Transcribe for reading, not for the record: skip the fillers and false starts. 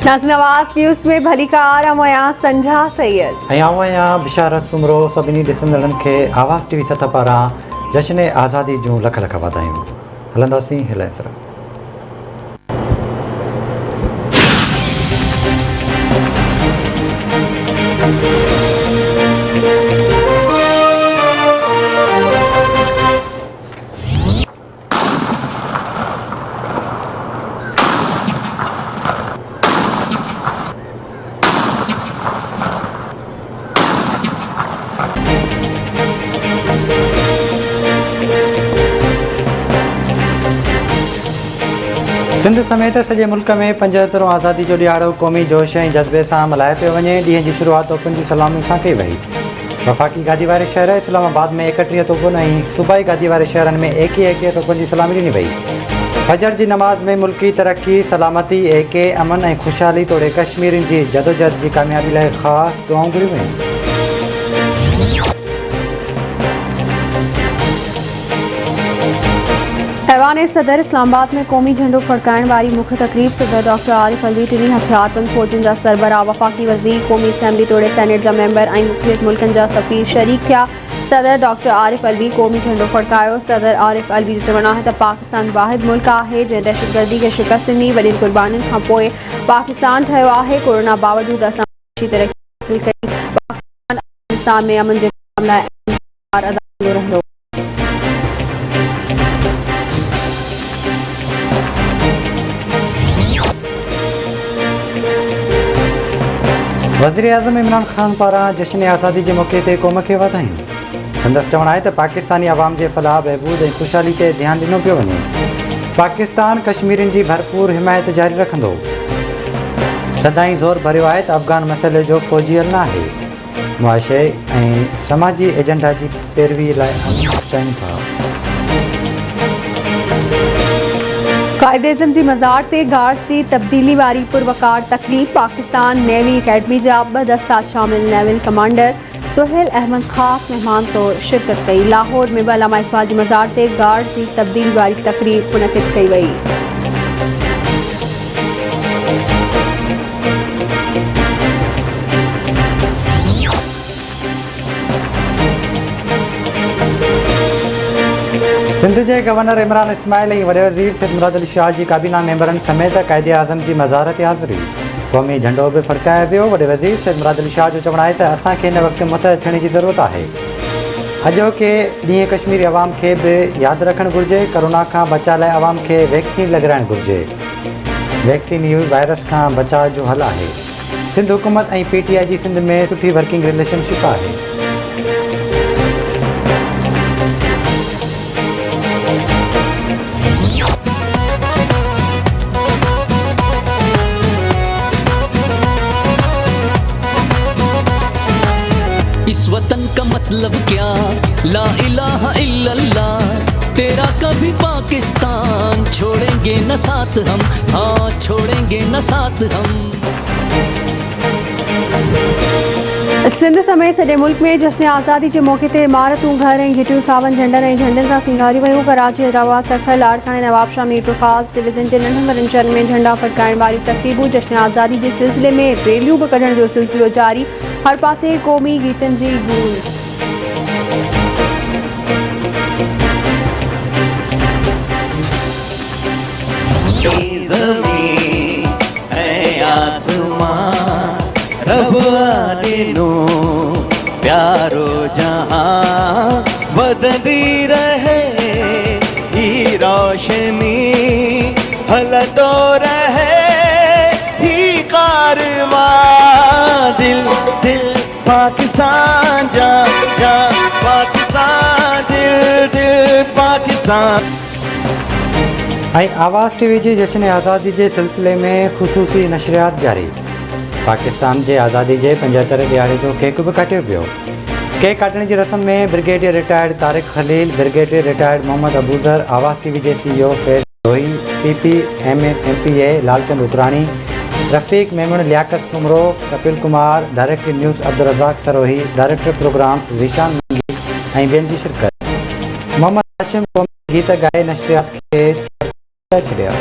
नवाज़ news में भली car आया संझा सैयद आया बिशारत सुमरो सभिनी ॾिसंदड़नि खे आवाज़ टीवी सतह पारां जश्न आज़ादी जूं लख लख वाधायूं। हलंदासीं हिलाइसर। सिंध समेत सॼे मुल्क में 75 आज़ादी जो ॾियारो क़ौमी जोश ऐं जज़्बे सां मल्हाए पियो वञे। ॾींहं जी शुरूआति तोपुनि जी सलामी सां कई वई। वफ़ाक़ी गादी वारे शहर इस्लामाबाद में 31 तोपुनि ऐं सूबाई गादी वारे शहरनि में 21 तोपुनि जी सलामी ॾिनी वई। फजर जी नमाज़ में मुल्की तरक़ी, सलामती, एके, अमन ऐं ख़ुशहाली तोड़े कश्मीरियुनि जी जदोजहद जी कामयाबी लाइ ख़ासि दुआऊं घुरियूं वयूं। ऐवान सदर इस्लामाबाद में क़ौमी झंडो फड़काइण वारी मुख्य तकरीब सदर डॉक्टर आरिफ अलवी, टिनी हथियारबंद फ़ौजुनि जा सरबराह, वफ़ाक़ी वज़ीर, क़ौमी असम्बली तोड़े सेनेट जा मेंबर ऐं मुख़्तलिफ़ मुल्कनि जा सफ़ीर शरीक थिया। सदर डॉक्टर आरिफ अलवी क़ौमी झंडो फड़कायो। सदर आरिफ अलवी जो चवणु आहे त पाकिस्तान वाहिद मुल्क आहे जंहिं दहशतगर्दी खे शिकस्त ॾिनी। वॾी क़ुर्बानियुनि खां पोइ पाकिस्तान ठहियो आहे। कोरोना बावजूदि असां तरक़ी हासिल कई। पाकिस्तान अफ़गानिस्तान में अमन जे क़याम लाइ अदा कंदो रहंदो। वज़ीर आज़म इमरान ख़ान पारां जश्न आज़ादी जे मौक़े ते क़ौम खे वाधायूं। संदसि चवणु आहे त पाकिस्तानी अवाम जे फलाह, बहबूद ऐं ख़ुशहाली ते ध्यानु ॾिनो पियो वञे। पाकिस्तान कश्मीरियुनि जी भरपूर हिमायत जारी रखंदो। सदाईं ज़ोर भरियो आहे त अफ़गान मसइले जो फ़ौजी हल न आहे, मुआशे ऐं समाजी एजेंडा जी पैरवी लाइ चाहिनि था। क़ाइद-ए-आज़म जी मज़ार ते गार्ड्स जी तब्दीली वारी पुरवकार तकलीफ़। पाकिस्तान नेवी अकेडमी जा 2 दस्ता शामिल नेवल कमांडर सुहेल अहमद ख़ासि मेहमान तौर शिरकत कई। लाहौर में अल्लामा इक़बाल जी मज़ार ते गार्ड्स जी तब्दीली वारी तकरीब मुनक़िद कई वई। सिंध के गवर्नर इमरान इस्माइल ऐं वॾे वज़ीर सैयद मुराद अली शाह जी काबीना मेंबरनि समेत क़ाइद आज़म जी मज़ार ते हाज़िरी। क़ौमी झंडो बि फड़कायो वियो। वॾे वज़ीर सैयद मुराद अली शाह जो चवणु आहे त असांखे हिन वक़्तु मुतहद थियण जी ज़रूरत आहे। अॼोके ॾींहुं कश्मीरी अवाम खे बि यादि रखणु घुरिजे। कोरोना खां बचाव लाइ अवाम खे वैक्सीन लॻाइणु घुरिजे। वैक्सीन ई वायरस खां बचाव जो हल आहे। सिंध हुकूमत ऐं PTI जी सिंध में सुठी वर्किंग रिलेशनशिप आहे। इस वतन का मतलब क्या, ला इलाहा इल्लल्लाह। तेरा कभी पाकिस्तान छोड़ेंगे न साथ हम, हाँ छोड़ेंगे न साथ हम। सिंध समेत सॼे मुल्क में जश्न आज़ादी जे मौक़े ते इमारतूं, घर ऐं घिटियूं सावन झंडनि ऐं झंडनि सां सिंगारियूं वयूं। कराची, हैदराबाद, सखर, लाड़काने, नवाबशाह, मीरपुर ख़ासि डिवीज़न जे नंढनि वॾनि शहरनि में झंडा फड़काइण वारियूं तक़रीबूं। जश्न आज़ादी जे सिलसिले में रैलियूं बि कढण जो सिलसिलो जारी। हर पासे क़ौमी गीतनि जी गूंज। प्यारो जहां बदली रहे, ही रोशनी हलतो रहे, ही कारवां दिल दिल पाकिस्तान जा जा पाकिस्तान दिल दिल पाकिस्तान। ऐं आवाज़ टीवी जी जश्न आज़ादी जे सिलसिले में ख़ुसूसी नशरियात जारी। पाकिस्तान जे आज़ादी जे 75 ॾियारे जो केक बि काटियो वियो। केक काटण जी रस्म में brigadier retired Tariq Khalil, brigadier retired Mohammad Abuzar, Awaz TV जे CEO Faiz Rohi, PP MPA Lalchand Ukrani, Rafiq Memon, Liaquat Soomro, Kapil Kumar, director news Abdul Razzaq Sarohi, director programs Zeeshan Mangi ऐं ॿियनि जी शिरकत। मोहम्मद हाशिम क़ौमी गीत ॻाए नशरियात खे छॾिया।